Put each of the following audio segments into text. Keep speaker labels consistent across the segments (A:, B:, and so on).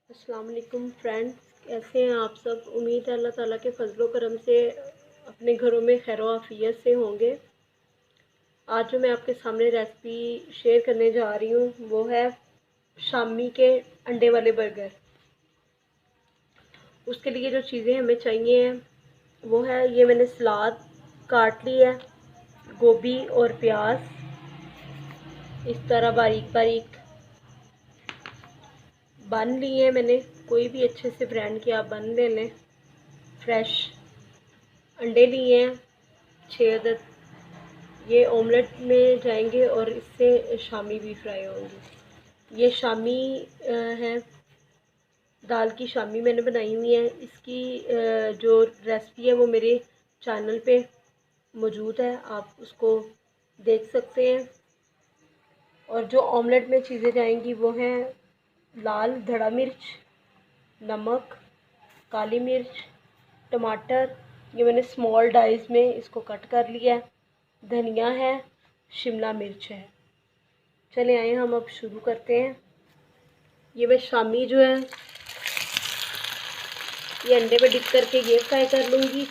A: अस्सलाम वालेकुम फ्रेंड्स, कैसे हैं आप सब। उम्मीद है अल्लाह ताला के फजलो करम से अपने घरों में खैर आफियत से होंगे। आज जो मैं आपके सामने रेसिपी शेयर करने जा रही हूँ वो है शामी के अंडे वाले बर्गर। उसके लिए जो चीज़ें हमें चाहिए हैं वो है, ये मैंने सलाद काट ली है, गोभी और प्याज इस तरह बारीक बारीक बन लिए हैं मैंने। कोई भी अच्छे से ब्रांड के आप बन ले लें। फ्रेश अंडे लिए हैं 6 अदद, ये ऑमलेट में जाएंगे और इससे शामी भी फ्राई होंगे। ये शामी है, दाल की शामी मैंने बनाई हुई है। इसकी जो रेसिपी है वो मेरे चैनल पे मौजूद है, आप उसको देख सकते हैं। और जो ऑमलेट में चीज़ें जाएंगी वो हैं लाल धड़ा मिर्च, नमक, काली मिर्च, टमाटर, ये मैंने स्मॉल डाइस में इसको कट कर लिया है, धनिया है, शिमला मिर्च है। चले आए हम अब शुरू करते हैं। ये मैं शामी जो है ये अंडे में डिप करके ये फ्राई कर लूँगी।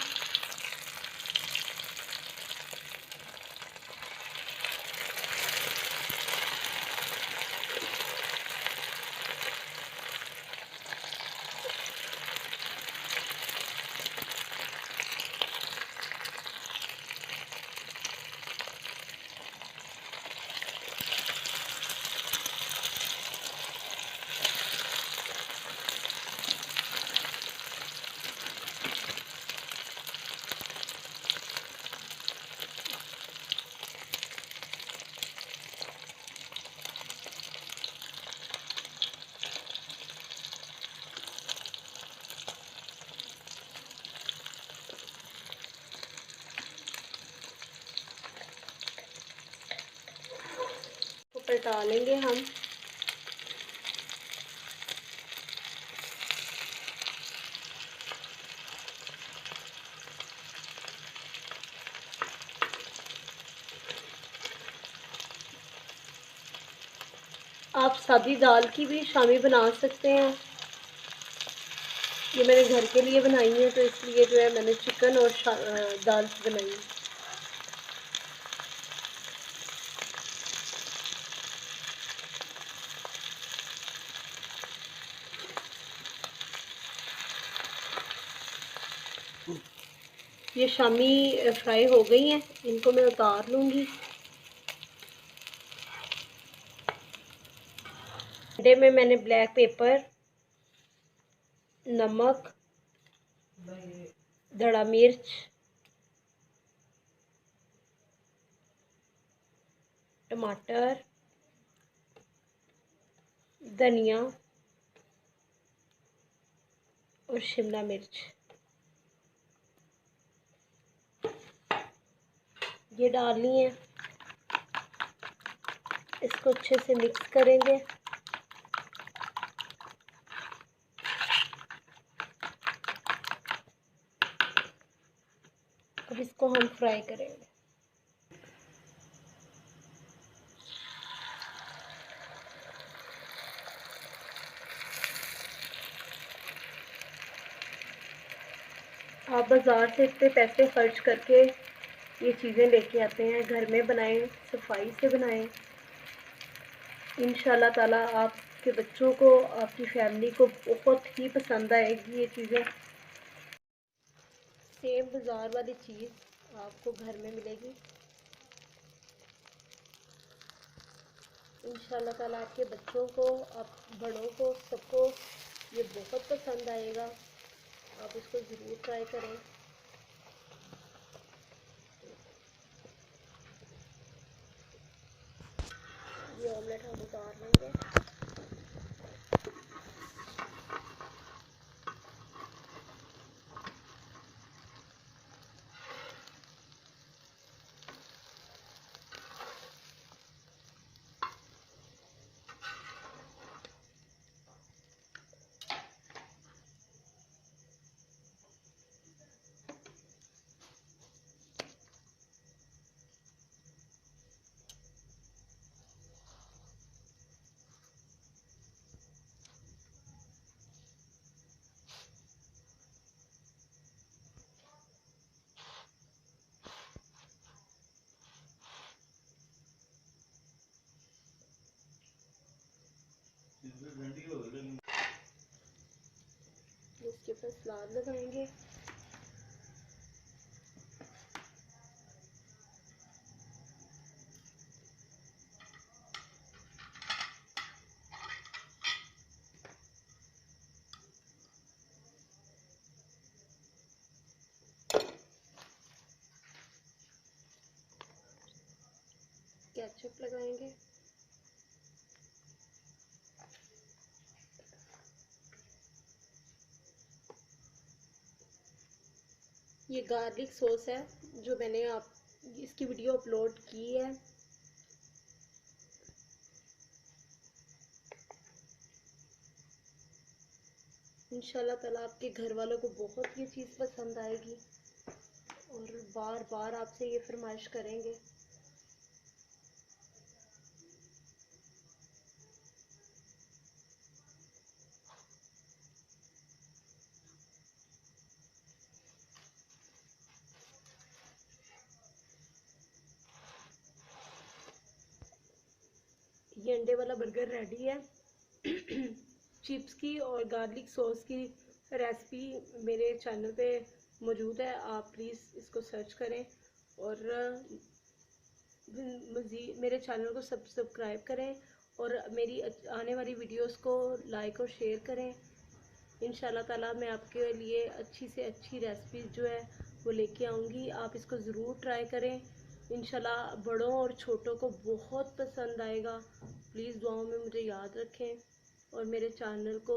A: तो पलटा लेंगे हम। आप सादी दाल की भी शामी बना सकते हैं। ये मैंने घर के लिए बनाई है तो इसलिए जो है मैंने चिकन और दाल की बनाई है। ये शामी फ्राई हो गई हैं, इनको मैं उतार लूँगी। अंडे में मैंने ब्लैक पेपर, नमक, धड़ा मिर्च, टमाटर, धनिया और शिमला मिर्च ये डालनी है। इसको अच्छे से मिक्स करेंगे। अब इसको हम फ्राई करेंगे। आप बाज़ार से इतने पैसे खर्च करके ये चीज़ें लेके आते हैं, घर में बनाएं, सफाई से बनाएं। इंशाल्लाह ताला आपके बच्चों को, आपकी फैमिली को बहुत ही पसंद आएगी ये चीज़ें। सेम बाज़ार वाली चीज़ आपको घर में मिलेगी। इंशाल्लाह ताला आपके बच्चों को, आप बड़ों को, सबको ये बहुत पसंद आएगा। आप इसको ज़रूर ट्राई करें। ये ऑमलेट हम उतार लेंगे। इसके ऊपर सलाद लगाएंगे। केचप लगाएंगे। ये गार्लिक सॉस है जो मैंने इसकी वीडियो अपलोड की है। इंशाल्लाह ताला आपके घर वालों को बहुत ये चीज़ पसंद आएगी और बार बार आपसे ये फरमाइश करेंगे। ये अंडे वाला बर्गर रेडी है। चिप्स की और गार्लिक सॉस की रेसिपी मेरे चैनल पे मौजूद है, आप प्लीज़ इसको सर्च करें और मज़ीद मेरे चैनल को सब्सक्राइब करें और मेरी आने वाली वीडियोस को लाइक और शेयर करें। इंशाल्लाह ताला मैं आपके लिए अच्छी से अच्छी रेसिपी जो है वो लेके आऊँगी, आप इसको ज़रूर ट्राई करें। इंशाल्लाह बड़ों और छोटों को बहुत पसंद आएगा। प्लीज़ दुआओं में मुझे याद रखें और मेरे चैनल को